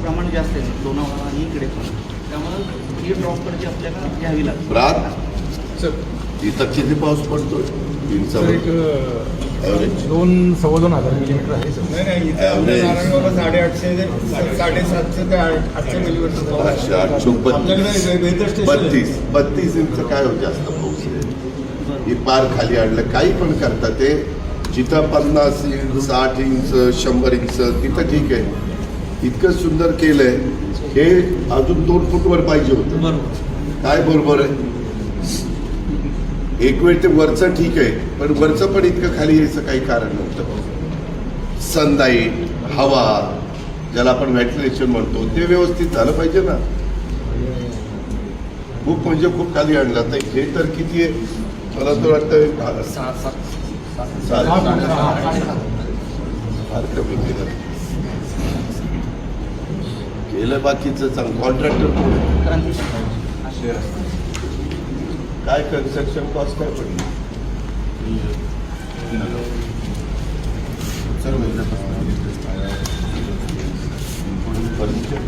प्रमाण जास्त आहे लोणावळा आणि इकडे पण, त्यामुळे ही ड्रॉपकडची आपल्याला घ्यावी लागते. इथं किती पाऊस पडतो? एक 2-2.25 मिलीमीटर आहे सर. नाही इथं आपल्या नारायणगावला 850 750 ते 800 मिलीमीटर आपल्याकडे 32 इंच काय होत जास्त पाऊस आहे. ही पार खाली आणलं काही पण करतात ते, जिथं 50 इंच 60 इंच 100 इंच तिथं ठीक आहे. इतकं सुंदर केलंय, हे अजून 2 फूटवर पाहिजे होतं. बरोबर काय बरोबर आहे. एक वेळ ते वरचं ठीक आहे, पण वरचं पण इतकं खाली यायचं काही कारण नव्हतं. सनलाईट, हवा, ज्याला आपण व्हेंटिलेशन म्हणतो, ते व्यवस्थित झालं पाहिजे ना. खूप म्हणजे खूप खाली आणलं. तर हे तर किती आहे, मला तर वाटतं फार कमी केलं बाकीचं चांगलं. कॉन्ट्रॅक्टर क्रांती काय कन्स्ट्रक्शन कॉस्ट काय पडली? फर्निचर